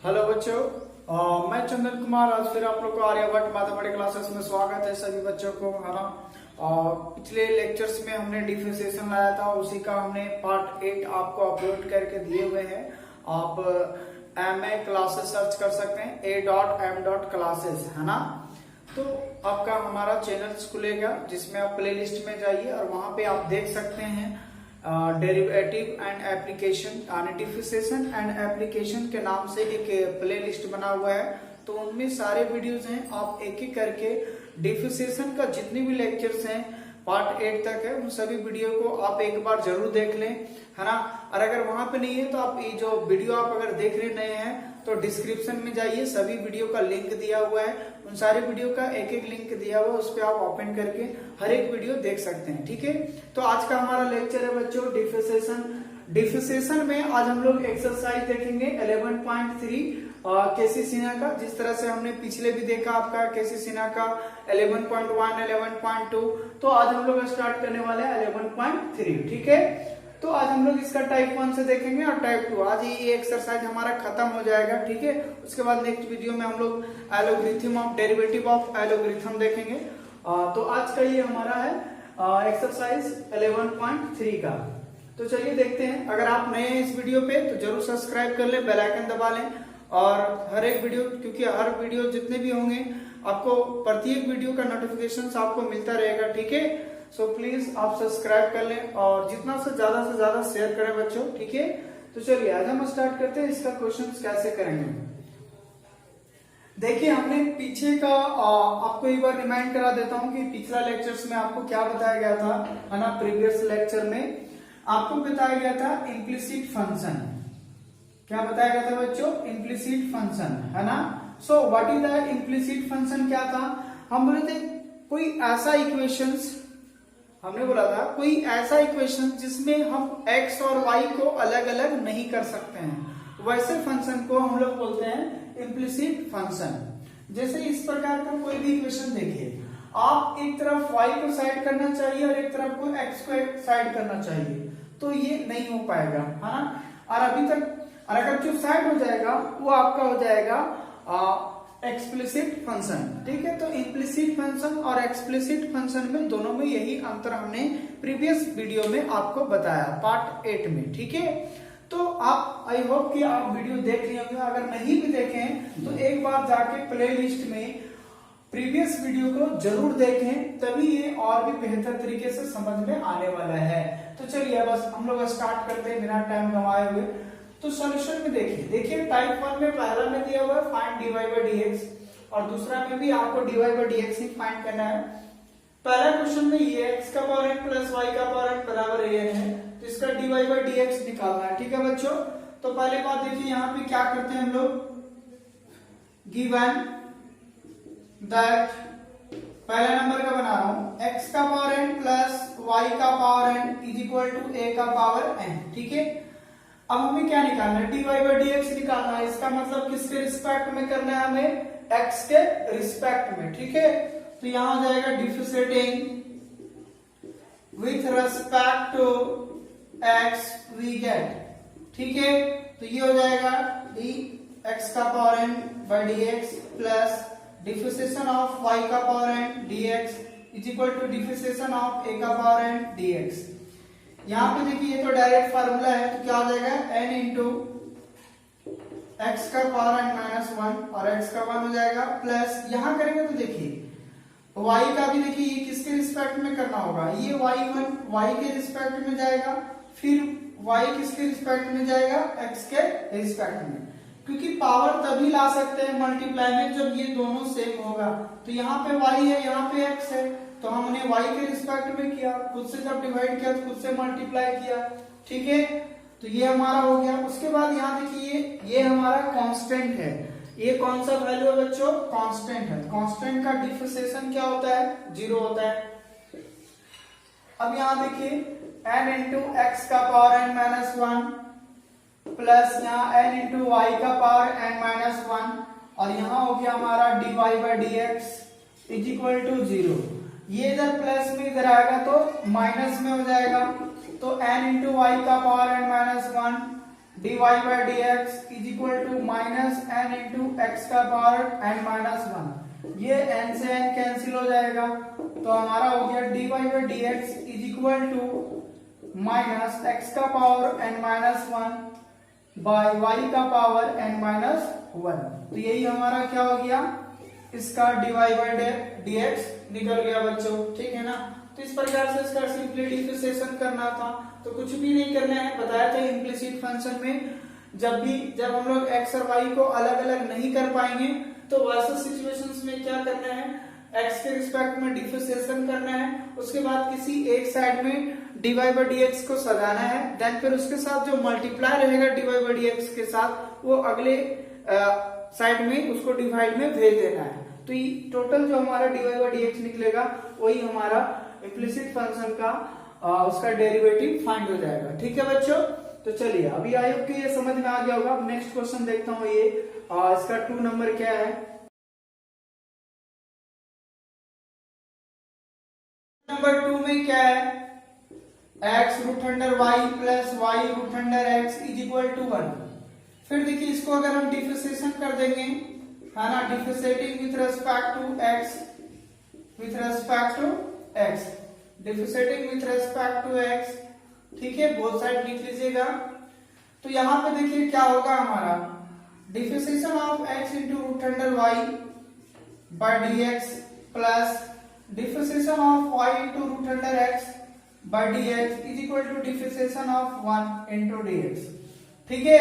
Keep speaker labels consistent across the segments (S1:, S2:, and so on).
S1: Hello बच्चों, मैं चंदन कुमार। आज फिर आप लोग को आर्यभट्ट मैथमेटिक्स क्लासेस में स्वागत है सभी बच्चों को, है ना। पिछले लेक्चर्स में हमने डिफरेंशिएशन लाया था, उसी का हमने पार्ट 8 आपको अपलोड करके दिए हुए हैं। आप MA क्लासेस सर्च कर सकते हैं, a.m.classes, है ना। तो आपका हमारा चैनल खुलेगा जिसमें आप प्लेलिस्ट में जाइए और वहां पे आप देख सकते हैं derivative and application, differentiation and application के नाम से एक प्ले लिस्ट बना हुआ है। तो उनमें सारे वीडियोस हैं, आप एक एक करके डिफरेंशिएशन का जितने भी लेक्चर्स हैं पार्ट 8 तक है, उन सभी वीडियो को आप एक बार जरूर देख लें, है ना। और अगर वहां पे नहीं है तो आप ये जो वीडियो आप अगर देख रहे नए हैं तो डिस्क्रिप्शन में जाइए, सभी वीडियो का लिंक दिया हुआ है। उन सारे वीडियो का एक एक लिंक दिया हुआ है, उस पर आप ओपन करके हर एक वीडियो देख सकते हैं, ठीक है। तो आज का हमारा लेक्चर है बच्चों डिफरेंशिएशन। डिफरेंशिएशन में आज हम लोग एक्सरसाइज देखेंगे 11.3 केसी सिन्हा का। जिस तरह से हमने पिछले भी देखा आपका केसी सिन्हा का 11.1, 11.2, तो आज हम लोग स्टार्ट करने वाले हैं 11.3, ठीक है। तो आज हम लोग इसका टाइप 1 से देखेंगे और टाइप 2। आज ये एक्सरसाइज हमारा खत्म हो जाएगा, ठीक है। उसके बाद नेक्स्ट वीडियो में हम लोग algorithm of derivative of algorithm देखेंगे। तो आज का ये हमारा है एक्सरसाइज 11.3 का। तो चलिए देखते हैं। अगर आप नए हैं इस वीडियो पे तो जरूर सब्सक्राइब कर लें, बेल आइकन दबा लें, और हर एक वीडियो, क्योंकि हर वीडियो जितने भी होंगे आपको प्रत्येक वीडियो का नोटिफिकेशन आपको मिलता रहेगा, ठीक है। सो प्लीज आप सब्सक्राइब कर लें और जितना से ज्यादा शेयर करें बच्चों, ठीक है। तो चलिए आज हम स्टार्ट करते हैं। इसका क्वेश्चन कैसे करेंगे देखिए। हमने पीछे का आपको एक बार रिमाइंड करा देता हूं कि पिछला लेक्चर्स में आपको क्या बताया गया था, है ना। प्रीवियस लेक्चर में आपको बताया गया था इम्प्लिसिट फंक्शन। क्या बताया गया था बच्चों? इम्प्लिसिट फंक्शन, है ना। So what is the implicit function? क्या था? हम बोले थे कोई ऐसा इक्वेशंस, हमने बोला था कोई ऐसा इक्वेशन जिसमें हम x और y को अलग अलग नहीं कर सकते हैं, वैसे फंक्शन को हम लोग बोलते हैं इम्प्लिसिट फंक्शन। जैसे इस प्रकार का कोई भी इक्वेशन देखिए, आप एक तरफ y को साइड करना चाहिए और एक तरफ को x को साइड करना चाहिए, तो ये नहीं हो पाएगा, है ना। और अभी तक और अगर जो साइड हो जाएगा वो आपका हो जाएगा एक्सप्लिसिट फंक्शन, ठीक है। तो इम्प्लिसिट फंक्शन और एक्सप्लिसिट फंक्शन में दोनों में यही अंतर हमने प्रीवियस वीडियो में आपको बताया पार्ट 8 में, ठीक है। तो आप आई होप कि आप वीडियो देख लिए होंगे। अगर नहीं भी देखें तो एक बार जाके प्ले लिस्ट में प्रीवियस वीडियो को जरूर देखें, तभी ये और भी बेहतर तरीके से समझ में आने वाला है। तो चलिए बस हम लोग स्टार्ट करते हैं बिना टाइम गंवाए हुए। तो सॉल्यूशन में देखिए टाइप 1 में पहला में दिया हुआ है फाइंड dy by dx, और दूसरा में भी आपको dy by dx he find करना है। पहला क्वेश्चन में ये x का पावर n प्लस y का पावर n बराबर an है, तो इसका dy by dx निकालना है, ठीक है बच्चों। तो पहले बात देखिए, यहाँ पे क्या करते हैं हम लोग, गिवन दैट पहला नंबर का बना रहा हूं x का पावर n प्लस y का power n is equal to a का पावर n, ठीक है। अब हमें क्या निकालना है? dy by dx निकालना है। इसका मतलब किसके रिस्पेक्ट में करना है? हमें x के रिस्पेक्ट में, ठीक है। तो यहां हो जाएगा differentiating with respect to x we get, ठीक है। तो ये हो जाएगा dx का power n by dx plus differentiation of y का power n dx is equal to differentiation of a का पावर n dx। यहाँ पे देखिए ये तो डायरेक्ट फार्मूला है, तो क्या हो जाएगा n इंटू एक्स का पावर n माइनस 1 और x का 1 हो जाएगा, प्लस यहाँ करेंगे तो देखिए y का भी देखिए ये किसके रिस्पेक्ट में करना होगा, ये y1 y के रिस्पेक्ट में जाएगा, फिर y किसके रिस्पेक्ट में जाएगा, x के रिस्पेक्ट में। क्योंकि पावर तभी ला सकते हैं मल्टीप्लाई में जब ये दोनों सेम होगा। तो यहाँ पे y है, यहाँ पे x है, तो हमने y के रिस्पेक्ट में किया, खुद से जब डिवाइड किया तो खुद से मल्टीप्लाई किया, ठीक है। तो ये हमारा हो गया। उसके बाद यहाँ देखिए ये हमारा कांस्टेंट है। ये कौन सा वैल्यू है बच्चों? कांस्टेंट है। कांस्टेंट का डिफरेंशिएशन क्या होता है? 0 होता है। अब यहाँ देखिए n इंटू एक्स का पावर n माइनस 1 प्लस यहाँ n इंटू वाई का पावर n माइनस 1, और यहाँ हो गया हमारा dy by dx is equal to 0। ये इधर प्लस में इधर आएगा तो माइनस में हो जाएगा, तो n इंटू वाई का power n minus 1 dy by d x is equal to minus n into x का पावर एन माइनस वन। ये n से n कैंसिल हो जाएगा तो हमारा हो गया dy by d x is equal to minus x का power n minus one by y का पावर n माइनस वन। तो यही हमारा क्या हो गया, इसका dy बाई डी एक्स निकल गया बच्चों, ठीक है ना। तो इस प्रकार से इसका सिंपली डिफरेंशिएशन करना था, तो कुछ भी नहीं करना है। बताया था इम्प्लिसिट फंक्शन में जब हम लोग x और y को अलग अलग नहीं कर पाएंगे तो वैसे सिचुएशंस में क्या करना है, x के रिस्पेक्ट में डिफरेंशिएशन करना है, उसके बाद किसी एक साइड में dy बाई डी एक्स को सजाना है, देन फिर उसके साथ जो मल्टीप्लाई रहेगा dy बाई डी एक्स के साथ वो अगले साइड में उसको डिवाइड में भेज देना है। तो ये टोटल जो हमारा dy बाई डी एक्स निकलेगा वही हमारा इम्प्लिसिट फंक्शन का उसका डेरिवेटिव फाइंड हो जाएगा, ठीक है बच्चों। तो चलिए अभी आई होप कि ये समझ में आ गया होगा। अब नेक्स्ट क्वेश्चन देखता हूँ, ये इसका 2 नंबर क्या है। नंबर 2 में क्या है, x root under Y plus Y root under X is equal to 1। फिर देखिए इसको अगर हम डिफरेंशिएशन कर देंगे, है ना, differentiating with respect to x, with respect to x, differentiating with respect to x, ठीक है, बोथ साइड लिख लीजिएगा। तो यहां पे देखिए क्या होगा हमारा, differentiation of x into root under Y by dx plus differentiation of y into root under x by dx is equal to differentiation of 1 into dx, ठीक है।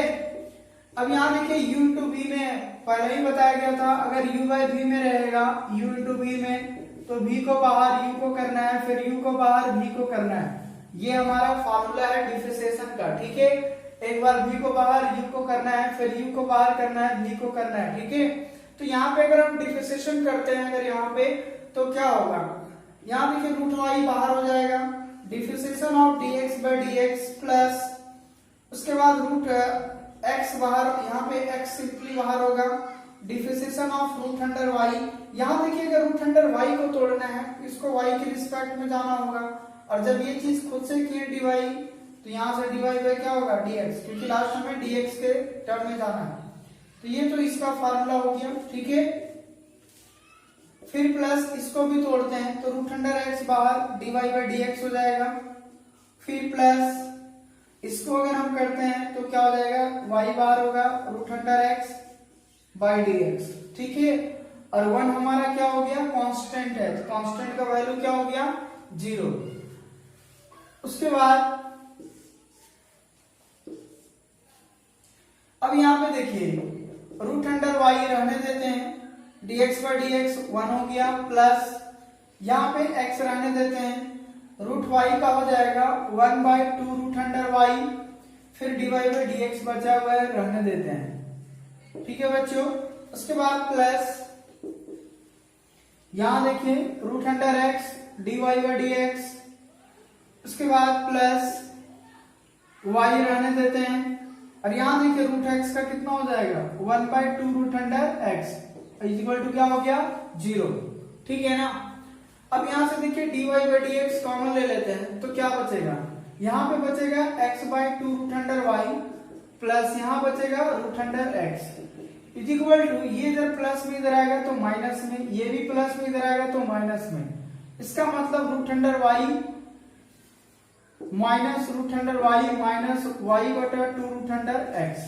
S1: अब यहाँ देखिए u इंटू v में पहले ही बताया गया था, अगर u बाय v में रहेगा, u इंटू v में, तो v को बाहर u को करना है, फिर u को बाहर v को करना है। ये हमारा फार्मूला है डिफरेंशिएशन का, ठीक है। एक बार v को बाहर u को करना है, फिर u को बाहर करना है, v को करना है, ठीक है। तो यहाँ पे अगर हम डिफरेंशिएशन करते हैं अगर यहाँ पे, तो क्या होगा, यहाँ देखिए रूट y बाहर हो जाएगा, differentiation of dx by dx plus उसके बाद रूट x बाहर, यहाँ पे x सिंपली बाहर होगा, differentiation of root under y। यहाँ देखिए अगर रूट अंडर y को तोड़ना है, इसको y के रिस्पेक्ट में जाना होगा, और जब ये चीज खुद से की dy, तो यहाँ से dy बाय क्या होगा dx, क्योंकि लास्ट हमें dx के टर्म में जाना है। तो ये तो इसका फार्मूला हो गया, ठीक है। फिर प्लस इसको भी तोड़ते हैं, तो रूट अंडर x बाहर dy बाय dx हो जाएगा, फिर प्लस इसको अगर हम करते हैं तो क्या हो जाएगा, y बाहर होगा root under x by dx, ठीक है। और 1 हमारा क्या हो गया, कांस्टेंट है, तो कांस्टेंट का वैल्यू क्या हो गया, 0। उसके बाद अब यहाँ पे देखिए रूट अंडर y रहने देते हैं, dx बाय dx 1 हो गया, प्लस यहाँ पे x रहने देते हैं, रूट y का हो जाएगा 1 बाय 2 रूट अंडर y, फिर dy बाय dx बचा हुआ है रहने देते हैं, ठीक है बच्चों। उसके बाद प्लस यहां देखिए root under x dy by dx, उसके बाद प्लस y रहने देते हैं, और यहां देखिए रूट x का कितना हो जाएगा 1 by 2 root under x is equal to क्या हो गया 0, ठीक है ना। अब यहां से देखिए dy बाय dx कॉमन ले लेते हैं, तो क्या बचेगा, यहाँ पे बचेगा x by 2 root under y plus यहाँ बचेगा root under x is equal to, ये इधर प्लस में इधर आएगा तो माइनस में, ये भी प्लस में इधर आएगा तो माइनस में। इसका मतलब root under y minus root under y minus y बटा 2 रूट अंडर x,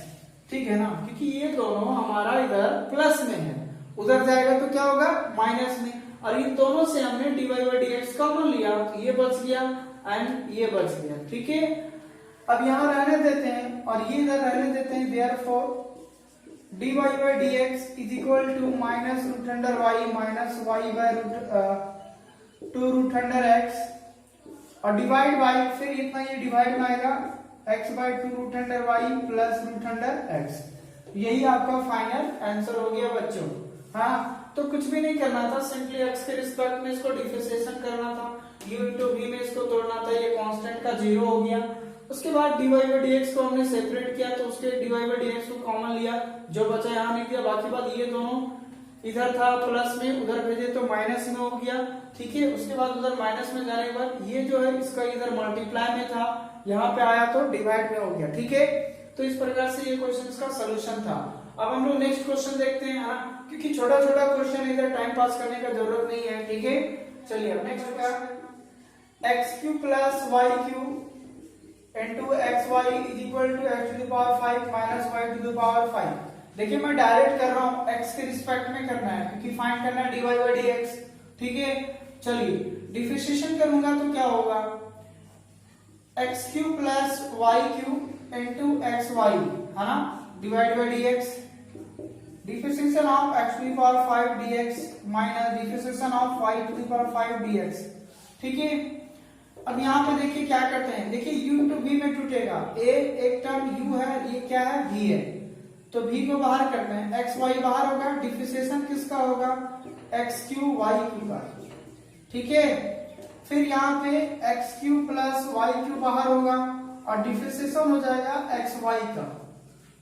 S1: ठीक है ना, क्योंकि ये दोनों हमारा इधर प्लस में है, उधर जाएगा तो क्या होगा माइनस में, और इन दोनों से हमने dy बाय dx कॉमन लिया, तो ये बच गया एंड ये बच गया, ठीक है। अब यहाँ रहने देते हैं और ये इधर रहने देते हैं, therefore dy by dx is equal to minus root under y minus y by root 2 root under x, और डिवाइड बाय, फिर इतना ये डिवाइड में आएगा x by 2 root under y plus root under x। यही आपका फाइनल आंसर हो गया बच्चों। हाँ, तो कुछ भी नहीं करना था, सिंपली x के रिस्पेक्ट में इसको डिफरेंशिएशन करना था, u इंटू v में इसको तोड़ना था, ये कांस्टेंट का 0 हो गया। उसके बाद dy बाय dx को हमने सेपरेट किया, तो उसके dy बाय dx को कॉमन लिया, जो बचा यहाँ नहीं दिया, बाकी बात ये दोनों इधर था प्लस में, उधर भेजे तो माइनस में हो गया, ठीक है। उसके बाद उधर माइनस में जाने के बाद ये जो है इसका इधर मल्टीप्लाई में था, यहाँ पे आया तो डिवाइड में हो गया, ठीक है। तो इस प्रकार से ये क्वेश्चन का सोल्यूशन था। अब हम लोग नेक्स्ट क्वेश्चन देखते हैं, है ना, क्योंकि छोटा छोटा क्वेश्चन इधर टाइम पास करने का जरूरत नहीं है, ठीक है। चलिए अब नेक्स्ट क्या, x cube plus y cube into x y is equal to x to the power 5 minus y to the power 5। देखिए मैं डायरेक्ट कर रहा हूं, एक्स के रिस्पेक्ट में करना है क्योंकि फाइंड करना है dy बाई dx, ठीक है। चलिए डिफरेंशिएशन करूंगा तो क्या होगा, x cube plus y cube into x y, है ना, divide by dx, differentiation of x to the power 5 dx minus differentiation of y to the power 5 dx, ठीक है। अब यहाँ पे देखिए क्या करते हैं, देखिए u इंटू v में टूटेगा, a एक टर्म u है, ये क्या है v है, तो v को बाहर करना है, x y बाहर होगा, डिफरेंशिएशन किसका होगा, x क्यू y क्यू का, ठीक है। फिर यहाँ पे x cube plus y cube बाहर होगा और डिफरेंशिएशन हो जाएगा एक्स वाई का,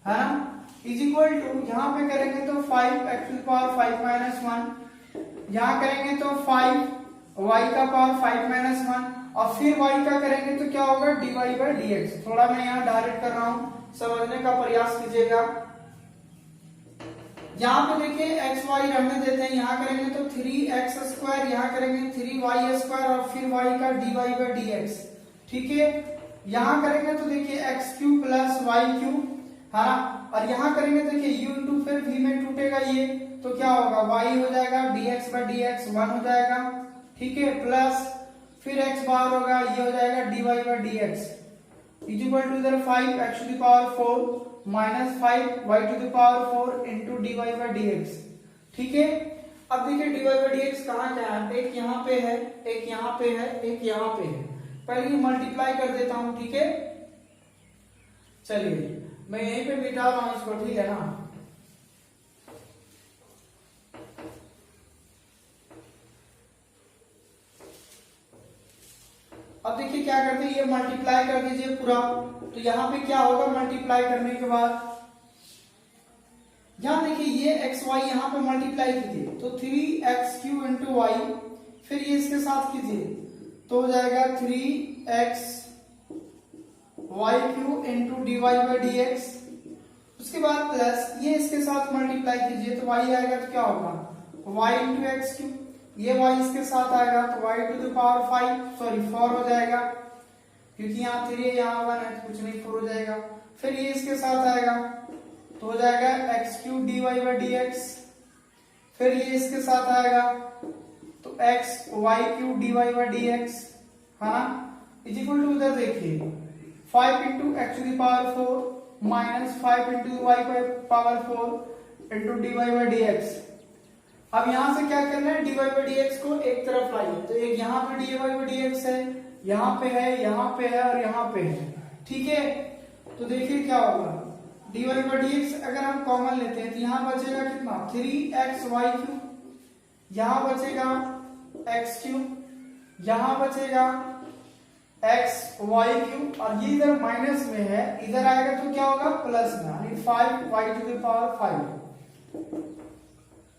S1: है ना, इज इक्वल टू यहाँ पे करेंगे तो 5 एक्स टू पावर 5 माइनस 1, यहाँ करेंगे तो 5 वाई का पावर 5 माइनस 1 और फिर वाई का करेंगे तो क्या होगा dy बाई dx। थोड़ा मैं यहाँ डायरेक्ट कर रहा हूँ, समझने का प्रयास कीजिएगा। यहाँ पे देखिए एक्स वाई रहने देते हैं, यहाँ करेंगे तो 3x स्क्वायर, यहाँ करेंगे 3y स्क्वायर और फिर y का dy बाई dx, ठीक है। यहाँ करेंगे तो देखिए x cube plus y cube, है ना, और यहाँ करेंगे देखिए u इंटू फिर v में टूटेगा ये, तो क्या होगा y हो जाएगा dx बाई dx 1 हो जाएगा, ठीक है, प्लस फिर x बाहर होगा, ये हो जाएगा dy by dx is equal to इधर 5 x to the power 4 minus 5 y to the power 4 into d y by dx, ठीक है। अब देखिए dy बाई dx कहाँ क्या है, एक यहाँ पे है, एक यहाँ पे है, एक यहाँ पे है, पहले ये मल्टीप्लाई कर देता हूं, ठीक है। चलिए मैं यहीं पे मिटा रहा हूं इसको, ठीक है ना। अब देखिए क्या करते हैं, ये मल्टीप्लाई कर दीजिए पूरा, तो यहाँ पे क्या होगा मल्टीप्लाई करने के बाद, यहाँ देखिए ये एक्स वाई यहाँ पे मल्टीप्लाई कीजिए तो 3x क्यू इंटू वाई, फिर ये इसके साथ कीजिए तो हो जाएगा 3x y cube into d y by d x, उसके बाद प्लस ये इसके साथ मल्टीप्लाई कीजिए तो y आएगा तो क्या होगा y इंटू एक्स क्यू, ये y इसके साथ आएगा तो y to the power 5 sorry 4 हो जाएगा, क्योंकि यहाँ 3 है यहाँ 1 है तो कुछ नहीं 4 हो जाएगा। फिर ये इसके साथ आएगा तो हो जाएगा x cube d y by d x, फिर ये इसके साथ आएगा तो x y cube d y by d x, हाँ, इज इक्वल टू उधर देखिए 5 into x to the power 4 minus 5 into y power 4 into d y by d x. अब यहां से क्या करना है, dy बाई dx को एक तरफ लाइए, तो एक यहाँ पे dy बाई dx है, यहाँ पे है, यहाँ पे है और यहाँ पे है, ठीक है। तो देखिए क्या होगा, dy बाई dx अगर हम कॉमन लेते हैं तो यहाँ बचेगा कितना 3x y क्यू, यहाँ बचेगा x क्यू, यहाँ बचेगा x y क्यू और ये इधर माइनस में है, इधर आएगा तो क्या होगा प्लस में, यानी 5y टू द पावर 5।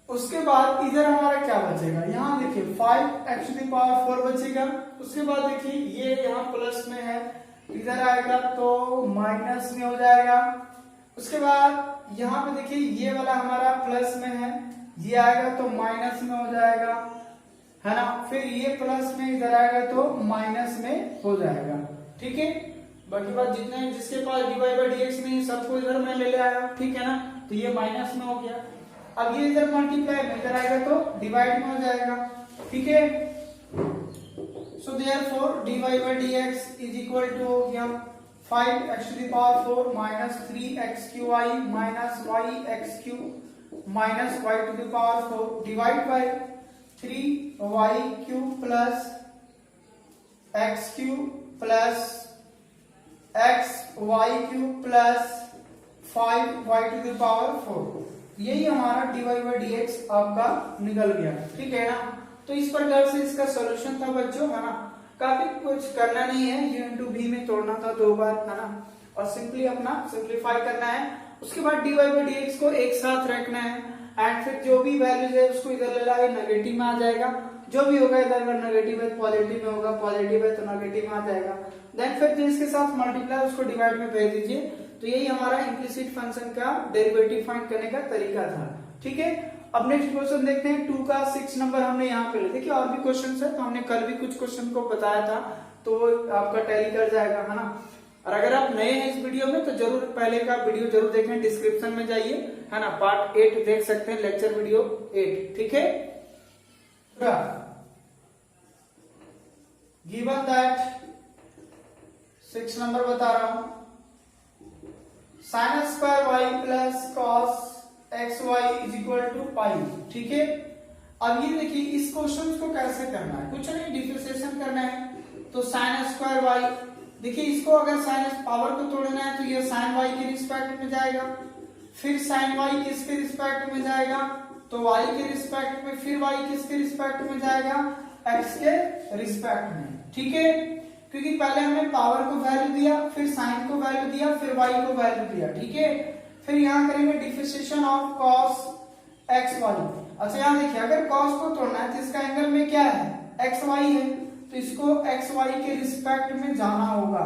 S1: उसके बाद इधर हमारा क्या बचेगा, यहाँ देखिए 5 एक्स टू द पावर 4 बचेगा, उसके बाद देखिए ये यहाँ प्लस में है, इधर आएगा तो माइनस में हो जाएगा। उसके बाद यहाँ पे देखिए ये वाला हमारा प्लस में है, ये आएगा तो माइनस में हो जाएगा, है ना, फिर ये प्लस में इधर आएगा तो माइनस में हो जाएगा, ठीक है। बाकी बात जितने जिसके पास dy बाई dx नहीं सबको इधर मैं ले आया, ठीक है ना, तो ये माइनस में हो गया। अब ये इधर मल्टीप्लाई में इधर आएगा तो डिवाइड में हो जाएगा, ठीक है। So therefore dy by dx is equal to हो गया 5 x to the power 4 minus 3x cube y minus y x cube minus y to the power 4 divide by 3y cube plus x cube plus x y cube plus 5y to the power 4। यही हमारा dy by dx आपका निकल गया, ठीक है ना। तो इस प्रकार से इसका सॉल्यूशन था बच्चों, है ना, काफी कुछ करना नहीं है, u इंटू v में तोड़ना था 2 बार, है ना, और सिंपली अपना सिंप्लीफाई करना है। उसके बाद dy बाई dx को एक साथ रखना है एंड फिर जो भी वैल्यूज है उसको इधर ले लाए, नेगेटिव में आ जाएगा, जो भी होगा इधर अगर नेगेटिव है पॉजिटिव में होगा, पॉजिटिव है तो नेगेटिव में आ जाएगा। देन फिर जिसके साथ मल्टीप्लाई उसको डिवाइड में भेज दीजिए, तो यही हमारा इम्प्लिसिट फंक्शन का डेरिवेटिव फाइंड करने का तरीका था। ठीक है, अब नेक्स्ट क्वेश्चन देखते हैं। 2 का 6 नंबर हमने यहाँ पे देखिए, और भी क्वेश्चन है, तो हमने कल भी कुछ क्वेश्चन को बताया था, तो वो आपका टैली कर जाएगा, है ना। और अगर आप नए हैं इस वीडियो में तो जरूर पहले का वीडियो जरूर देखें, डिस्क्रिप्शन में जाइए, है ना, पार्ट 8 देख सकते हैं, लेक्चर वीडियो 8। ठीक है, गिवन दैट 6 नंबर बता रहा हूं, sin square y plus cos x y is equal to pi. ठीक है, अब ये देखिए इस क्वेश्चन को कैसे करना है, कुछ नहीं, डिफरेंशिएशन करना है। तो sin स्क्वायर वाई, देखिए इसको अगर sin पावर को तोड़ना है तो ये sin y के रिस्पेक्ट में जाएगा, फिर sin y किसके रिस्पेक्ट में जाएगा, तो y के रिस्पेक्ट में, फिर y किसके रिस्पेक्ट में जाएगा, x के रिस्पेक्ट में। ठीक है, क्योंकि पहले हमने पावर को वैल्यू दिया, फिर साइन को वैल्यू दिया, फिर y को वैल्यू दिया। ठीक है, फिर यहाँ करेंगे differentiation of cos x y। अच्छा यहाँ देखिए, अगर cos को तोड़ना है तो इसका एंगल में क्या है, x y है, तो इसको x y के रिस्पेक्ट में जाना होगा।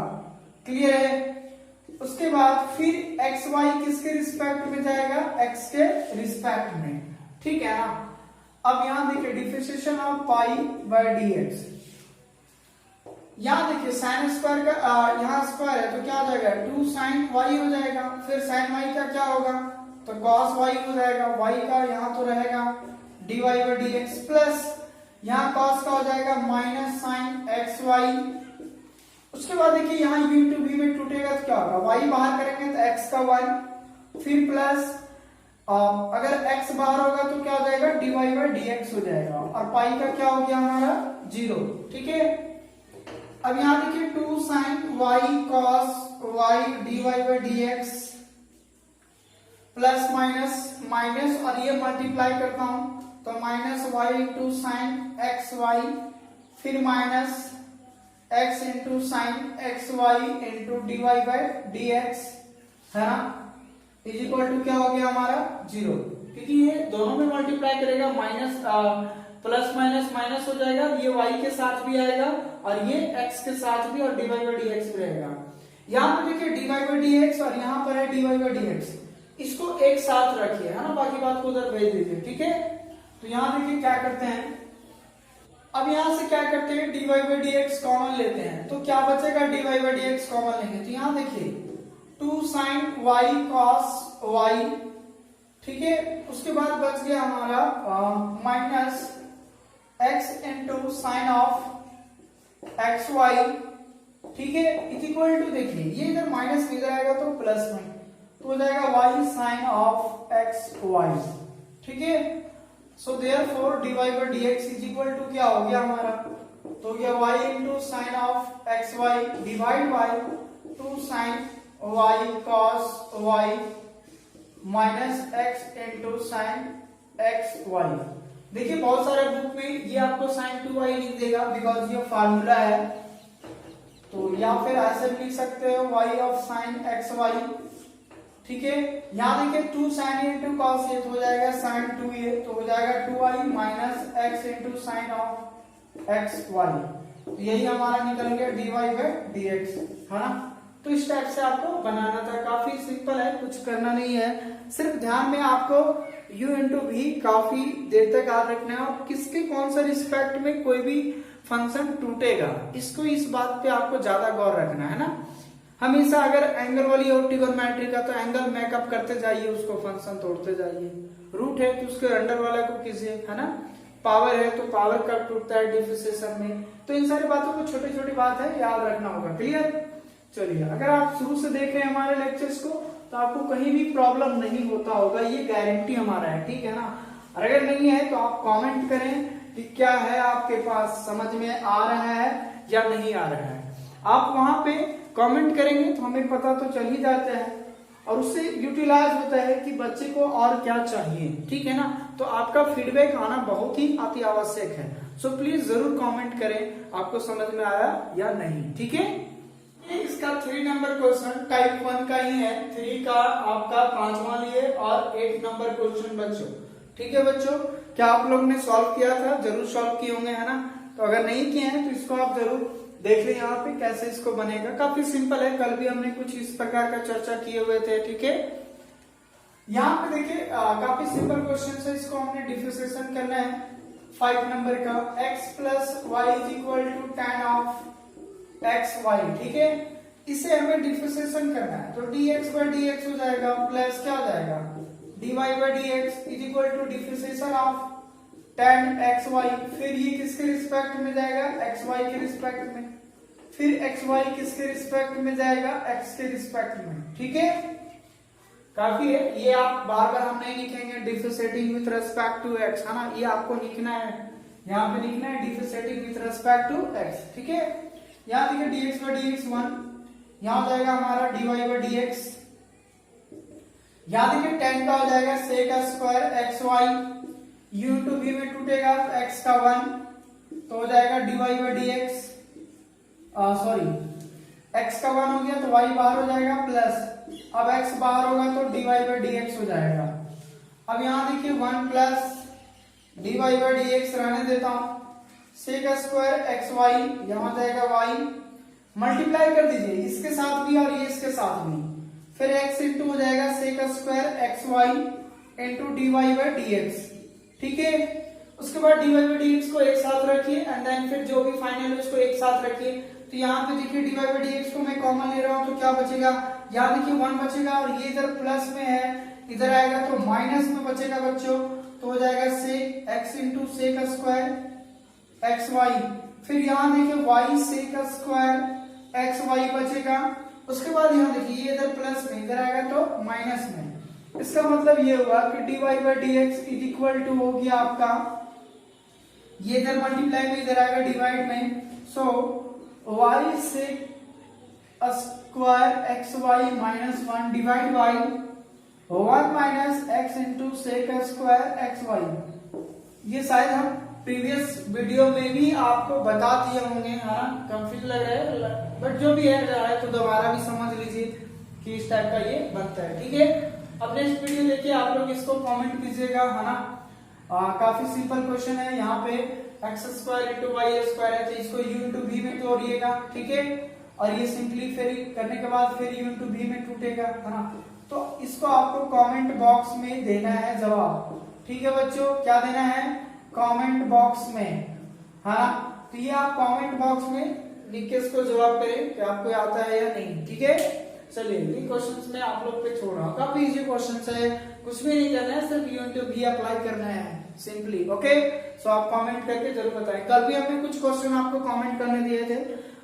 S1: क्लियर है, उसके बाद फिर x y किसके रिस्पेक्ट में जाएगा, x के रिस्पेक्ट में। ठीक है ना। अब यहाँ देखिए differentiation of pi by dx, यहाँ देखिए साइन स्क्वायर का यहाँ स्क्वायर है तो क्या हो जाएगा, 2 sin y हो जाएगा, फिर sin y का क्या होगा, तो cos y हो जाएगा, y का यहाँ तो रहेगा dy बाई dx, प्लस यहाँ cos का हो जाएगा माइनस sin x y। उसके बाद देखिए यहाँ u इंटू v में टूटेगा तो क्या होगा, y बाहर करेंगे तो x का y, फिर प्लस अगर x बाहर होगा तो क्या हो जाएगा, dy बाई dx हो जाएगा, और पाई का क्या हो गया हमारा 0। ठीक है, अब यहाँ देखिए 2 sin y cos y dy by dx plus minus minus, और ये मल्टीप्लाई करता हूं तो minus y into sine x y, फिर minus x into sine x y into d y by d x, है ना, इज इक्वल टू क्या हो गया हमारा 0, क्योंकि ये दोनों में मल्टीप्लाई करेगा, माइनस प्लस माइनस माइनस हो जाएगा, ये y के साथ भी आएगा और ये x के साथ भी, और dy बाई dx भी रहेगा। यहाँ पर देखिए dy बाई dx और यहाँ पर है dy बाई dx, इसको एक साथ रखिए, है ना, बाकी बात को उधर भेज दीजिए। ठीक है, तो यहाँ देखिए क्या करते हैं, अब यहाँ से क्या करते हैं, dy बाई dx कॉमन लेते हैं, तो क्या बचेगा, dy बाई dx कॉमन लेंगे तो यहाँ देखिए 2 sin y cos y। ठीक है, उसके बाद बच गया हमारा minus x into sine of x y. ठीक है, इज इक्वल टू, देखिए ये इधर माइनस इधर आएगा तो प्लस में, तो हो जाएगा y sine of x y. ठीक है, so therefore dy by dx is equal to क्या हो गया हमारा, तो ये y into sine of x y divide by 2 sin y cos y minus x into sine x y. देखिए बहुत सारे बुक में ये आपको sin 2y लिख देगा, बिकॉज ये फार्मूला है, तो या फिर ऐसे भी लिख सकते हो y of sine x y. ठीक है, यहाँ देखिए 2 sin इंटू कॉस ये तो हो जाएगा sin 2a, तो हो जाएगा 2y minus x into sine of x y, तो यही हमारा निकल गया dy बाई dx, है ना। तो इस टाइप से आपको बनाना था, काफी सिंपल है, कुछ करना नहीं है, सिर्फ ध्यान में आपको u इंटू v काफी देर तक याद रखना है, और किसके कौन सा रिस्पेक्ट में कोई भी फंक्शन टूटेगा, इसको इस बात पे आपको ज्यादा गौर रखना है ना। हमेशा अगर एंगल वाली और ट्रिगोनोमेट्री का तो एंगल मेकअप करते जाइए, उसको फंक्शन तोड़ते जाइए, रूट है तो उसके अंडर वाला को कीजिए, है ना, पावर है तो पावर कब टूटता है डिफरेंशिएशन में, तो इन सारी बातों को छोटी छोटी बात है याद रखना होगा। क्लियर, चलिए अगर आप शुरू से देख रहे हैं हमारे लेक्चर्स को तो आपको कहीं भी प्रॉब्लम नहीं होता होगा, ये गारंटी हमारा है। ठीक है ना, और अगर नहीं है तो आप कमेंट करें कि क्या है आपके पास, समझ में आ रहा है या नहीं आ रहा है, आप वहां पे कमेंट करेंगे तो हमें पता तो चल ही जाता है, और उससे यूटिलाइज होता है कि बच्चे को और क्या चाहिए। ठीक है ना, तो आपका फीडबैक आना बहुत ही अति आवश्यक है, सो प्लीज जरूर कमेंट करें आपको समझ में आया या नहीं। ठीक है, इसका 3 नंबर क्वेश्चन टाइप 1 का ही है, 3 का आपका 5वां लिए और 8 नंबर क्वेश्चन बच्चों। ठीक है बच्चों, क्या आप लोग ने सॉल्व किया था, जरूर सॉल्व किए होंगे, है ना, तो अगर नहीं किए हैं तो इसको आप जरूर देख लें यहाँ पे कैसे इसको बनेगा। काफी सिंपल है, कल भी हमने कुछ इस प्रकार का चर्चा किए हुए थे। ठीक है, यहाँ पे देखिए काफी सिंपल क्वेश्चन है, इसको हमने डिफरेंशिएशन करना है 5 नंबर का। x plus y is equal to tan of x y. ठीक है, इसे हमें डिफरेंशिएशन करना है, तो dx बाई dx हो जाएगा प्लस क्या हो जाएगा dy by dx is equal to differentiation of tan xy। फिर ये किसके रिस्पेक्ट में जाएगा, xy के रिस्पेक्ट में। फिर xy किसके रिस्पेक्ट में जाएगा, x के रिस्पेक्ट में। ठीक है, काफी है, ये आप बार बार हम नहीं लिखेंगे differentiating with respect to x, है ना, ये आपको लिखना है, यहाँ पे लिखना है differentiating with respect to x। ठीक है, यहाँ देखिए dx बाई dx 1, यहाँ हो जाएगा हमारा dy बाई dx, यहाँ देखिए tan का हो जाएगा sec square xy, u to v में टूटेगा तो x का 1, तो हो जाएगा dy by dx, sorry x का 1 हो गया तो y बाहर हो जाएगा प्लस, अब x बाहर होगा तो dy बाई dx हो जाएगा। अब यहाँ देखिए 1 प्लस dy बाई dx रहने देता हूं, sec स्क्वायर xy यहाँ जाएगा y, मल्टीप्लाई कर दीजिए इसके साथ भी और ये इसके साथ भी, फिर x इंटू हो जाएगा sec square xy into dy by dx। ठीक है, उसके बाद dy बाई dx को एक साथ रखिए एंड देन फिर जो भी फाइनल है उसको एक साथ रखिए। तो यहाँ पे देखिए dy बाई dx को मैं कॉमन ले रहा हूँ तो क्या बचेगा, यहाँ देखिए 1 बचेगा और ये इधर प्लस में है, इधर आएगा तो माइनस में बचेगा बच्चों, तो हो जाएगा sec x into sec square xy। फिर यहाँ देखिए y sec स्क्वायर xy बचेगा, उसके बाद यहाँ देखिए ये इधर प्लस में, इधर आएगा तो माइनस में। इसका मतलब ये हुआ कि dy by dx is equal to हो गया आपका, ये इधर मल्टीप्लाई में इधर आएगा डिवाइड में, सो y sec square xy minus 1 divide by 1 minus x into sec square xy। ये शायद हम प्रीवियस वीडियो में भी आपको बता दिए होंगे, है ना, कंफ्यूज लग रहा है बट जो भी है तो दोबारा भी समझ लीजिए कि इस टाइप का ये बनता है। ठीक है, अब नेक्स्ट वीडियो देखिए, आप लोग इसको कमेंट कीजिएगा, है ना। काफी सिंपल क्वेश्चन है, यहाँ पे x square into y square है तो इसको u इंटू v में तोड़िएगा। ठीक है, और ये सिंपलीफाई करने के बाद फिर u इंटू v में टूटेगा, है ना, तो इसको आपको कमेंट बॉक्स में देना है जवाब। ठीक है बच्चों, क्या देना है, कमेंट बॉक्स में, है ना, तो ये आप कमेंट बॉक्स में लिख के इसको जवाब करें कि आपको आता है या नहीं। ठीक है, चलिए ये क्वेश्चंस में आप लोग पे छोड़ रहा हूँ, काफी इजी क्वेश्चंस है, कुछ भी नहीं करना है, सिर्फ u इंटू v अप्लाई करना है सिंपली। ओके, सो आप कमेंट करके जरूर बताएं। कल भी हमने कुछ क्वेश्चन आपको कमेंट करने दिए थे,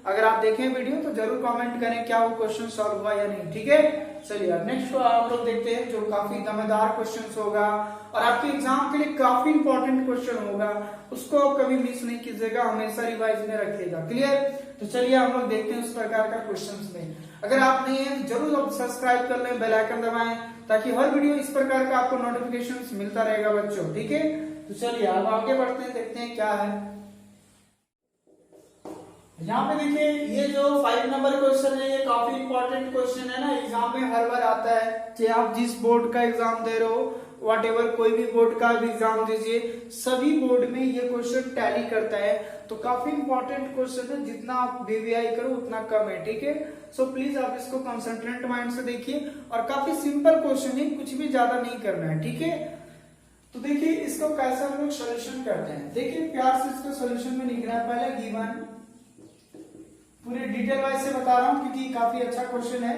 S1: अगर आप देखें वीडियो तो जरूर कमेंट करें क्या वो क्वेश्चन सॉल्व हुआ या नहीं। ठीक है, चलिए अब नेक्स्ट आप लोग देखते हैं जो काफी दमदार क्वेश्चन होगा और आपके एग्जाम के लिए काफी इंपॉर्टेंट क्वेश्चन होगा, उसको आप कभी मिस नहीं कीजिएगा, हमेशा रिवाइज में रखिएगा। क्लियर, तो चलिए हम लोग देखते हैं उस प्रकार का क्वेश्चन में। अगर आप नहीं है जरूर आप सब्सक्राइब कर लें, बेल आइकन दबाएं ताकि हर वीडियो इस प्रकार का आपको नोटिफिकेशन मिलता रहेगा बच्चों। ठीक है, तो चलिए अब आगे बढ़ते हैं, देखते हैं क्या है। यहाँ पे देखिए ये जो 5 नंबर क्वेश्चन है ये काफी इंपॉर्टेंट क्वेश्चन है ना, एग्जाम में हर बार आता है, चाहे आप जिस बोर्ड का एग्जाम दे रहे हो, व्हाटएवर कोई भी बोर्ड का भी एग्जाम दीजिए, सभी बोर्ड में ये क्वेश्चन टैली करता है, तो काफी इंपॉर्टेंट क्वेश्चन है, जितना आप वीवीआई करो उतना कम है। ठीक है, सो प्लीज आप इसको कंसंट्रेट माइंड से देखिए और काफी सिंपल क्वेश्चन है, कुछ भी ज्यादा नहीं करना है। ठीक है, तो देखिए इसको कैसे हम लोग सोल्यूशन करते हैं, देखिए प्यार से इसको सोल्यूशन में लिखना है। पहले गिवन पूरे डिटेल वाइज से बता रहा हूं क्योंकि काफी अच्छा क्वेश्चन है।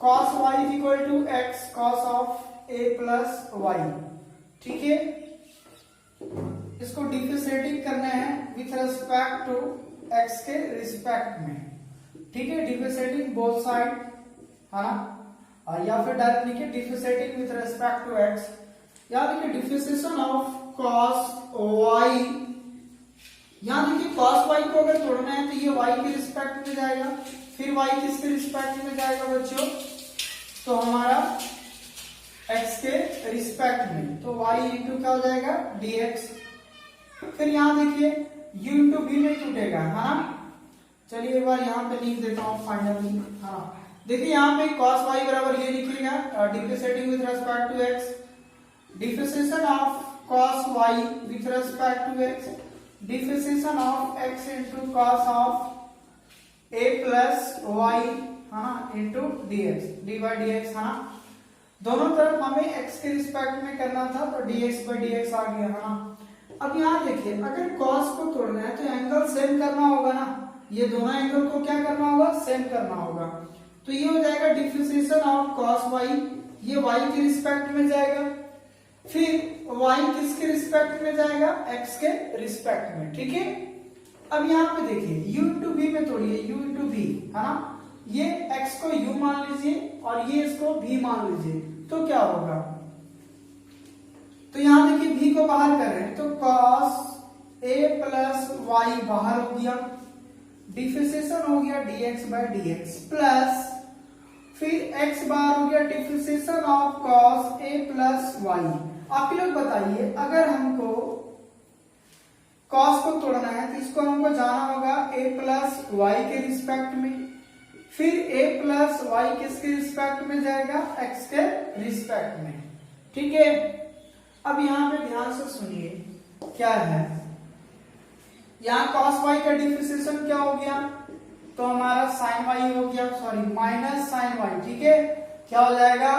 S1: cos y is equal to x cos of a plus y। ठीक है, इसको डिफरेंशिएटिंग करना है विथ रिस्पेक्ट टू x के रिस्पेक्ट में। ठीक है, डिफरेंशिएटिंग बोथ साइड, है ना, या फिर डायरेक्ट लिखिए differentiating with respect to x, या देखिए डिफरेंशिएशन ऑफ cos y, यहाँ देखिए cos y को अगर तोड़ना है तो ये y के रिस्पेक्ट में जाएगा, फिर y किसके रिस्पेक्ट में जाएगा बच्चों, तो हमारा x के रिस्पेक्ट में, तो y इंटू क्या हो जाएगा dx। फिर यहाँ देखिए u इंटू v में टूटेगा, है ना, चलिए एक बार यहाँ पे लिख देता हूँ फाइनली। हाँ देखिए यहाँ पे cos y बराबर ये लिखिएगा differentiating with respect to x, differentiation of cos y with respect to x, differentiation of x into cos of a plus y है ना into d x, d by d x है ना, दोनों तरफ हमें x के रिस्पेक्ट में करना था तो dx बाई dx आ गया है ना। अब यहाँ देखिए अगर cos को तोड़ना है तो एंगल सेम करना होगा ना, ये दोनों एंगल को क्या करना होगा, सेम करना होगा। तो ये हो जाएगा डिफरेंशिएशन ऑफ cos y, ये y के रिस्पेक्ट में जाएगा, फिर y किसके रिस्पेक्ट में जाएगा, x के रिस्पेक्ट में, ठीक है। अब यहाँ पे देखिए u इंटू v में तोड़िए, u इंटू v है ना, ये x को u मान लीजिए और ये इसको v मान लीजिए, तो क्या होगा, तो यहां देखिए v को बाहर कर रहे हैं तो cos a प्लस वाई बाहर हो गया, डिफरेंशिएशन हो गया dx बाई dx प्लस फिर x बार हो गया differentiation of cos a plus y. आप लोग बताइए अगर हमको cos को तोड़ना है तो इसको हमको जाना होगा a प्लस वाई के रिस्पेक्ट में, फिर a प्लस वाई किसके रिस्पेक्ट में जाएगा, x के रिस्पेक्ट में, ठीक है। अब यहाँ पे ध्यान से सुनिए क्या है, यहाँ cos y का डिफरेंशिएशन क्या हो गया, तो हमारा sin y हो गया, सॉरी माइनस sin y, ठीक है, क्या हो जाएगा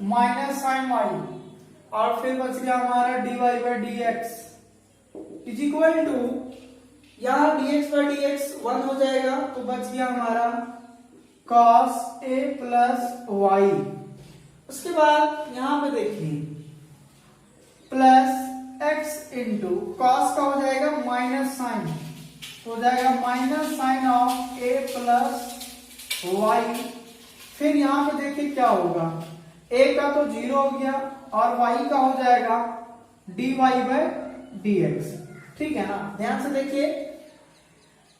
S1: माइनस sin y, और फिर बच गया हमारा dy by dx is equal to, यहाँ dx बाई dx 1 हो जाएगा तो बच गया हमारा cos a प्लस वाई। उसके बाद यहां पे देखिए प्लस x इंटू कॉस का हो जाएगा माइनस साइन, हो जाएगा minus sine of a plus y. फिर यहां पे देखिए क्या होगा, a का तो 0 हो गया और y का हो जाएगा dy बाई dx, ठीक है ना। ध्यान से देखिए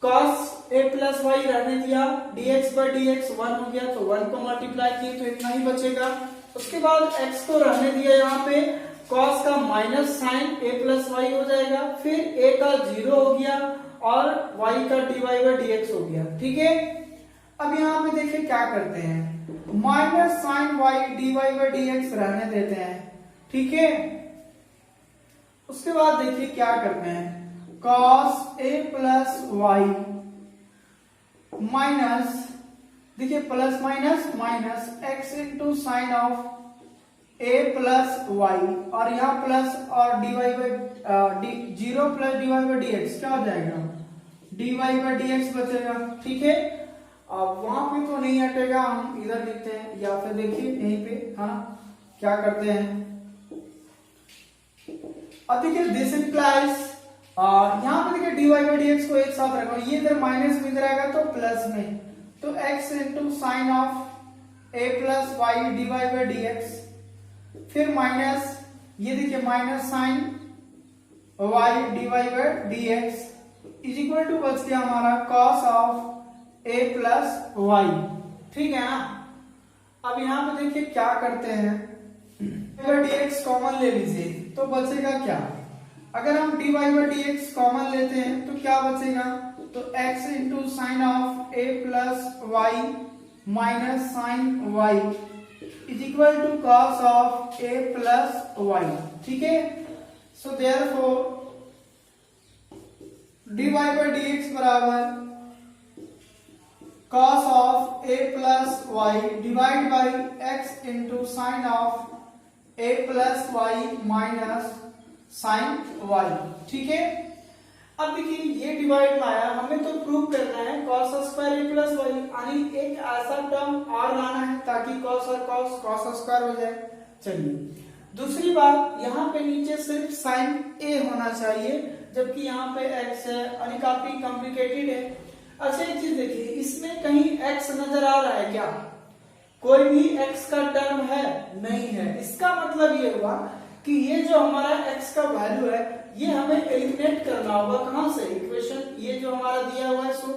S1: cos a प्लस वाई रहने दिया, dx बाई dx 1 हो गया तो 1 को मल्टीप्लाई किए तो इतना ही बचेगा। उसके बाद x को रहने दिया, यहाँ पे cos का minus sine a plus y हो जाएगा, फिर a का 0 हो गया और y का dy बाई dx हो गया, ठीक है। अब यहाँ पे देखिए क्या करते हैं, minus sine y dy by dx रहने देते हैं, ठीक है। उसके बाद देखिए क्या करते हैं, cos a plus y minus, देखिए plus minus minus x into sine of a plus y, और यहाँ प्लस और dy by 0 plus dy by dx क्या हो जाएगा, dy बाई dx बचेगा, ठीक है। अब वहां पे तो नहीं हटेगा, हम इधर लिखते हैं या फिर देखिए यहीं पे, हाँ क्या करते हैं, अब देखिए दिस इंप्लाइज, यहाँ पे देखिए dy बाई dx को एक साथ रखो, ये इधर माइनस में इधर आएगा तो प्लस में, तो x into sine of a plus y dy by dx, फिर माइनस ये देखिए minus sine y dy by dx is equal to बच गया हमारा cos of a plus y, ठीक है ना। अब यहाँ पे देखिए क्या करते हैं, dx कॉमन ले लीजिए तो बचेगा क्या, अगर हम dy बाई dx कॉमन लेते हैं तो क्या बचेगा, तो x into sine of a plus y minus sine y is equal to cos of a plus y, ठीक है। So therefore dy by dx बराबर cos of a plus y divide by x into sine of a plus y minus sine y, ठीक है। अब देखिए ये divide में आया, हमें तो प्रूव करना है cos square a plus y, यानी एक ऐसा टर्म और लाना है ताकि cos और cos स्क्वायर हो जाए। चलिए दूसरी बात, यहाँ पे नीचे सिर्फ साइन a होना चाहिए जबकि यहाँ पे x है, यानी काफी कॉम्प्लिकेटेड है। अच्छा एक चीज देखिए, इसमें कहीं x नजर आ रहा है क्या, कोई भी x का टर्म है नहीं है, इसका मतलब ये हुआ कि ये जो हमारा x का वैल्यू है ये हमें एलिमिनेट करना होगा, कहां से, इक्वेशन ये जो हमारा दिया हुआ है सो,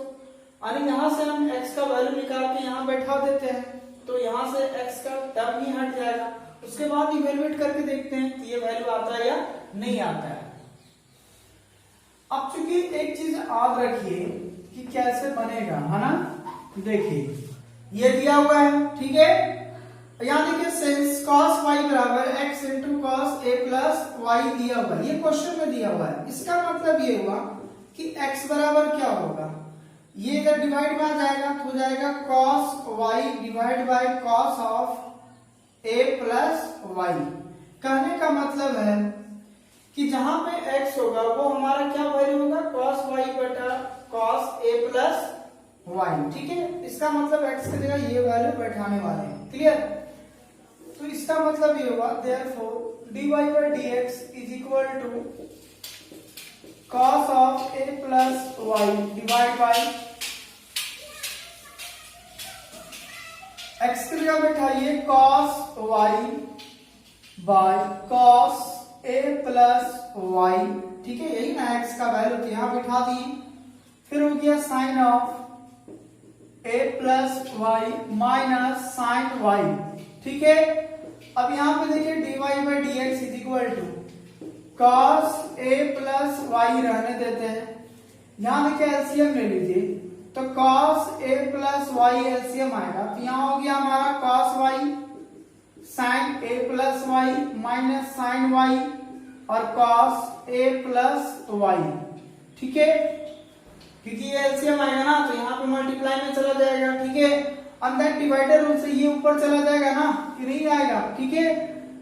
S1: यानी यहां से हम x का वैल्यू निकाल के यहाँ बैठा देते हैं तो यहाँ से x का टर्म ही हट जाएगा। उसके बाद इवेलुएट करके देखते हैं कि ये वैल्यू आता है या नहीं आता है। अब चूंकि एक चीज याद रखिए कि कैसे बनेगा, है ना, देखिए ये दिया हुआ है, ठीक है। यहाँ देखिए सिंस cos y बराबर x into cos a plus y दिया हुआ है, ये क्वेश्चन में दिया हुआ है, इसका मतलब ये हुआ कि x बराबर क्या होगा, ये इधर डिवाइड में आ जाएगा तो हो जाएगा cos y divide by cos of a plus y. कहने का मतलब है कि जहां पे x होगा वो हमारा क्या वैल्यू होगा, cos y बटा cos a प्लस वाई। ठीक है, इसका मतलब x की जगह ये वैल्यू बैठाने वाले हैं। क्लियर? तो इसका मतलब ये हुआ therefore dy by dx is equal to cos of a plus y divide by x की जगह बैठाइए cos y by cos a plus y। ठीक है, यही ना x का वैल्यू, तो यहां बैठा दिए। फिर हो गया sine of a plus y minus sine y। ठीक है, अब यहां पे देखिए dy by d x is equal to cos a plus y रहने देते हैं। यहां देखिए एलसीएम ले लीजिए, तो cos a plus y LCM आएगा, तो यहां हो गया हमारा cos y sin a plus y minus sine y और cos a प्लस वाई। ठीक है, क्योंकि ये एलसीएम आएगा ना तो यहाँ पे मल्टीप्लाई में चला जाएगा। ठीक है, अंदर डिवाइडर रूल से ये ऊपर चला जाएगा ना, कि नहीं आएगा। ठीक है,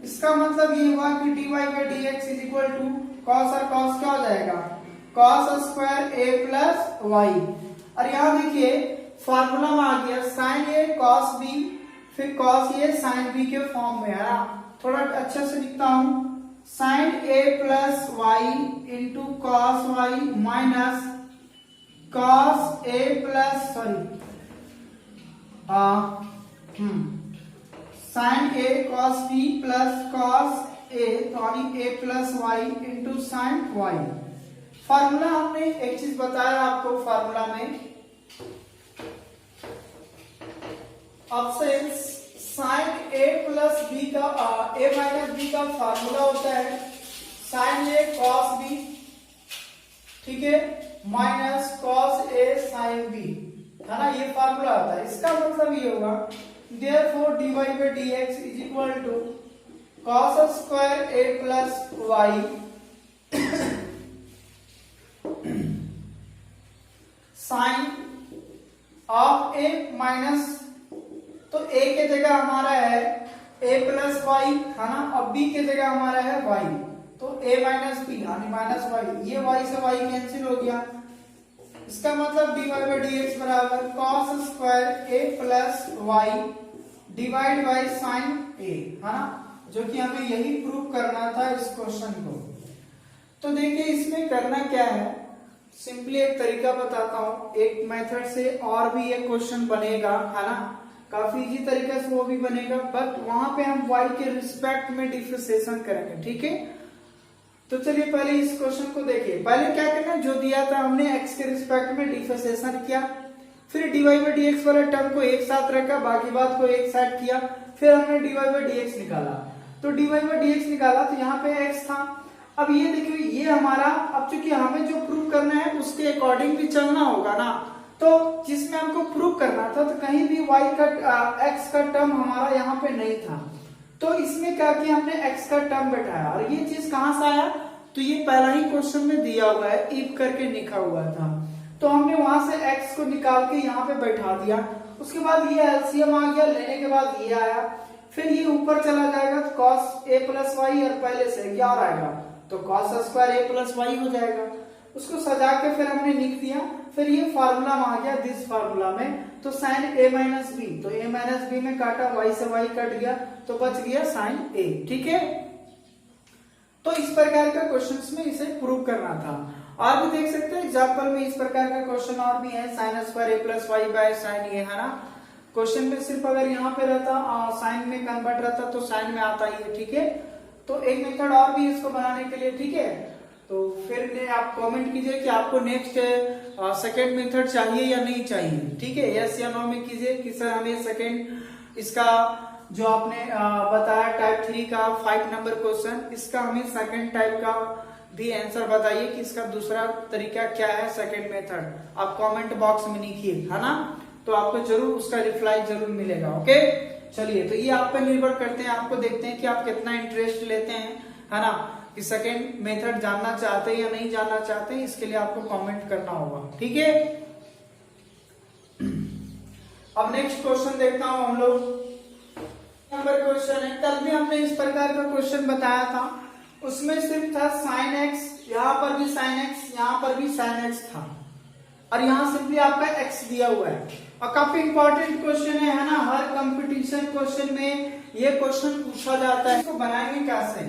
S1: इसका मतलब ये हुआ कि dy by d x is equal to cos और cos क्या हो जाएगा, cos square a plus y. और यहाँ देखिए फार्मूला में आ गया sin a cos b, फिर cos a sin b के फॉर्म में है ना। थोड़ा अच्छे से लिखता हूं, sin a plus y into cos y minus cos a plus sin a cos b plus cos a a plus y into sine y। Formula हमने एक चीज बताया आपको, फार्मूला में option sin a plus b का a minus b का formula होता है sin a cos b, ठीक है, minus cos a sin b, है ना, ये फार्मूला आता है। इसका मतलब ये होगा therefore dy by dx is equal to cos square a plus y sin of a minus, तो a के जगह हमारा है a प्लस वाई, है ना, अब b के जगह हमारा है y, तो a माइनस बी यानी माइनस वाई, ये y से y कैंसिल हो गया। इसका मतलब dy बाई डी एक्स बराबर cos square a plus y divide by sine a, है ना, जो कि हमें यही प्रूव करना था इस क्वेश्चन को। तो देखिए इसमें करना क्या है, सिंपली एक तरीका बताता हूं, एक मेथड से और भी एक क्वेश्चन बनेगा, है ना, काफी इजी तरीके से वो भी बनेगा, बट वहां पे हम y के रिस्पेक्ट में डिफरेंशिएशन करेंगे। ठीक है, तो चलिए पहले इस क्वेश्चन को देखिए। पहले क्या करना है, जो दिया था हमने x के रिस्पेक्ट में डिफरेंशिएशन किया, फिर dy बाई डी एक्स वाले टर्म को एक साथ रखा, बाकी बात को एक साथ किया, फिर हमने dy बाई डी एक्स निकाला। तो dy बाई डी एक्स निकाला तो यहाँ पे x था। अब ये देखिए ये हमारा, अब चूंकि हमें जो प्रूव करना है उसके अकॉर्डिंग भी चलना होगा ना, तो जिसमें हमको प्रूव करना था तो कहीं भी y का x का टर्म हमारा यहाँ पे नहीं था, तो इसमें क्या किया हमने x का टर्म बैठाया। और ये चीज कहां से आया, तो ये पहला ही क्वेश्चन में दिया हुआ है, इफ करके लिखा हुआ था, तो हमने वहां से x को निकाल के यहाँ पे बैठा दिया। उसके बाद ये एलसीएम आ गया, लेने के बाद ये आया, फिर ये ऊपर चला जाएगा तो cos a प्लस वाई, और पहले से क्या आएगा तो cos square a plus y हो जाएगा। उसको सजा के फिर हमने लिख दिया, फिर ये फार्मूला में आ गया, दिस फार्मूला में, तो sin a माइनस बी, तो a माइनस बी में काटा, y से y कट गया, तो बच गया sin a। ठीक है, तो इस प्रकार का क्वेश्चंस में इसे प्रूव करना था। और भी देख सकते हैं एग्जांपल में इस प्रकार का क्वेश्चन और भी है, sin square a plus y by sine a, है ना। क्वेश्चन में सिर्फ अगर यहाँ पे रहता साइन में कन्वर्ट रहता तो साइन में आता ही है। ठीक है, तो एक मेथड और भी इसको बनाने के लिए। ठीक है, तो फिर आप कमेंट कीजिए कि आपको नेक्स्ट सेकंड मेथड चाहिए या नहीं चाहिए। ठीक है, यस या नो में कीजिए कि सर हमें सेकंड इसका जो आपने बताया टाइप 3 का 5 नंबर क्वेश्चन, इसका हमें सेकंड टाइप का भी आंसर बताइए कि इसका दूसरा तरीका क्या है, सेकंड मेथड। आप कमेंट बॉक्स में लिखिए, है ना, तो आपको जरूर उसका रिप्लाई जरूर मिलेगा। ओके, चलिए, तो ये आप पे निर्भर करते हैं, आपको देखते हैं कि आप कितना इंटरेस्ट लेते हैं, है ना, कि सेकंड मेथड जानना चाहते हैं या नहीं जानना चाहते हैं, इसके लिए आपको कमेंट करना होगा। ठीक है, अब नेक्स्ट क्वेश्चन देखता हूं हम लोग। नंबर क्वेश्चन है, कल भी हमने इस प्रकार का क्वेश्चन बताया था, उसमें सिर्फ था sin x, यहाँ पर भी sin x, यहाँ पर भी sin x था, और यहाँ सिंपली आपका x दिया हुआ है। और काफी इंपॉर्टेंट क्वेश्चन है ना, हर कंपटीशन क्वेश्चन में ये क्वेश्चन पूछा जाता है। इसको बनाएंगे कैसे,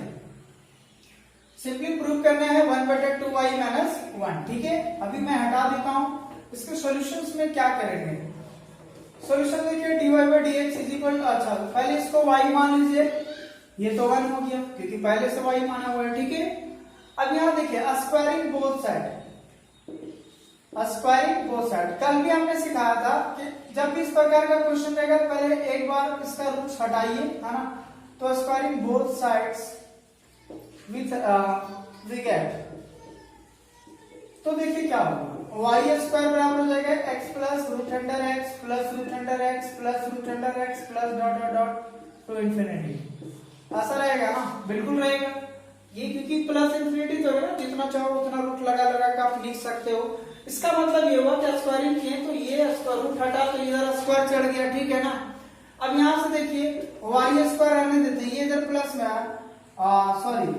S1: सिंपली प्रूव करना है 1/2y माइनस 1, ठीक है। अभी मैं हटा देता हूं, इसके सॉल्यूशंस में क्या करेंगे। सॉल्यूशन देखिए dy/dx इज इक्वल, अच्छा पहले इसको y मान लीजिए, ये तो 1 हो गया क्योंकि पहले से y माना हुआ है, ठीक है। अब यहाँ देखिए squaring both side, squaring both side कल भी हमने सिखाया था कि जब भी इस प्रकार का क्वेश्चन रहेगा पहले एक बार इसका रूट हटाइए, है ना। तो squaring both sides with we get, तो देखिए क्या होगा, y स्क्वायर बराबर हो जाएगा x plus root under x plus root under x plus root under x plus dot dot dot to infinity. ऐसा रहेगा ना, बिल्कुल रहेगा ये, क्योंकि प्लस इन्फिनिटी तो है ना, जितना चाहो उतना रूट लगा लगा के आप लिख सकते हो। इसका मतलब ये हुआ कि स्क्वायरिंग किए तो ये स्क्वायर रूट हटा तो इधर स्क्वायर चढ़ गया, ठीक है ना। अब यहाँ से देखिए y स्क्वायर रहने देते हैं, ये इधर प्लस में सॉरी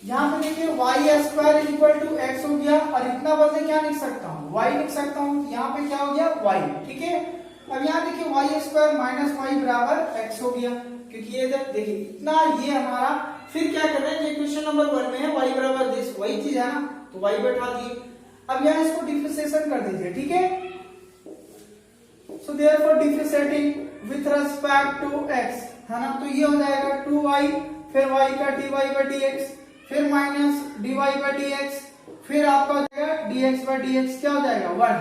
S1: यहाँ पे देखिए y square is equal to x हो गया, और इतना बदले क्या लिख सकता हूँ, y लिख सकता हूँ। यहाँ पे क्या हो गया y, ठीक है। अब यहाँ देखिए y स्क्वायर माइनस y बराबर x हो गया, क्योंकि ये इधर देखिए इतना ये हमारा। फिर क्या कर रहे हैं, इक्वेशन नंबर 1 में है y बराबर दिस, वही चीज है ना, तो y बैठा दिए। अब यहाँ इसको डिफरेंशिएशन कर दीजिए, ठीक है। So therefore differentiating with respect to x, है ना, तो ये हो जाएगा 2y, फिर y का dy/dx, फिर माइनस dy/dx, फिर आपका हो जाएगा dx/dx, क्या हो जाएगा 1,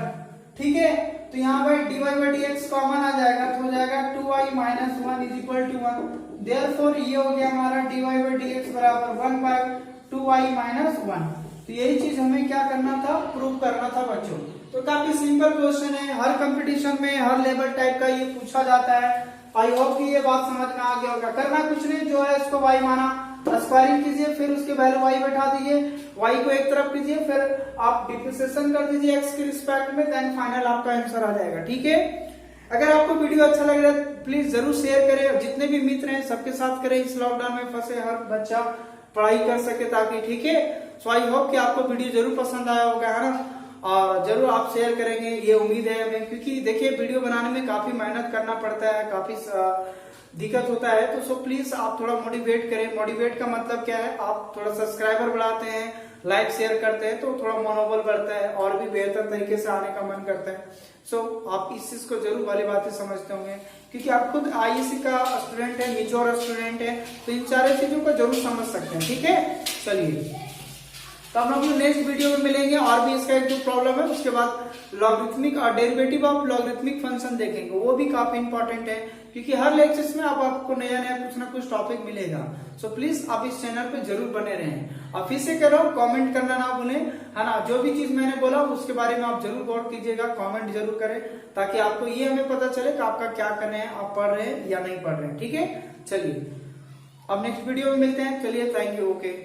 S1: ठीक है। तो यहाँ पर dy/dx कॉमन आ जाएगा, तो हो जाएगा 2y minus 1 is equal to 1। Therefore ये हो गया हमारा dy/dx बराबर 1/2y माइनस 1। तो यही चीज हमें क्या करना था, प्रूव करना था बच्चों। तो काफी सिंपल क्वेश्चन है, हर कंपटीशन में हर लेवल टाइप का ये पूछा जाता है। आई होप कि ये बात समझ में आ गया होगा। करना कुछ नहीं, जो है इसको y माना, स्क्वायरिंग कीजिए, फिर उसके वैल्यू y बैठा दीजिए, y को एक तरफ कीजिए, फिर आप डिफरेंशिएशन कर दीजिए x के रिस्पेक्ट में, देन फाइनल आपका आंसर आ जाएगा, ठीक है। अगर आपको वीडियो अच्छा लग रहा है प्लीज जरूर शेयर करें, जितने भी मित्र हैं सबके साथ करें, इस लॉकडाउन में फंसे हर बच्चा पढ़ाई कर सके ताकि, ठीक है। सो आई होप कि आपको वीडियो जरूर पसंद आया होगा, है ना, और जरूर आप शेयर करेंगे, ये उम्मीद है हमें, क्योंकि देखिए वीडियो बनाने में काफी मेहनत करना पड़ता है, काफी दिक्कत होता है। तो सो प्लीज आप थोड़ा मोटिवेट करें। मोटिवेट का मतलब क्या है, आप थोड़ा सब्सक्राइबर बढ़ाते हैं, लाइक शेयर करते हैं, तो थोड़ा मनोबल बढ़ता है और भी बेहतर तरीके से आने का मन करता है। सो आप इस चीज को जरूर वाली बातें समझते होंगे, क्योंकि आप खुद आईएससी का स्टूडेंट है, मेच्योर स्टूडेंट है, तो इन सारे चीजों को जरूर समझ सकते हैं, ठीक है। चलिए, तो हम लोग नेक्स्ट वीडियो में मिलेंगे, और भी इसका एक जो प्रॉब्लम है, उसके बाद लॉगरिथमिक और डेरिवेटिव ऑफ लॉगरिथमिक फंक्शन देखेंगे, वो भी काफी इंपॉर्टेंट है, क्योंकि हर लेक्चर्स में आपको नया नया कुछ ना कुछ टॉपिक मिलेगा। सो प्लीज आप इस चैनल पे जरूर बने रहें। और फिर से कह रहा हूँ, कमेंट करना ना भूलें, है ना। जो भी चीज मैंने बोला उसके बारे में आप जरूर गौर कीजिएगा, कमेंट जरूर करें, ताकि आपको ये हमें पता चले कि आपका क्या करना है, आप पढ़ रहे हैं या नहीं पढ़ रहे हैं, ठीक है। चलिए अब नेक्स्ट वीडियो में मिलते हैं, चलिए, थैंक यू, ओके।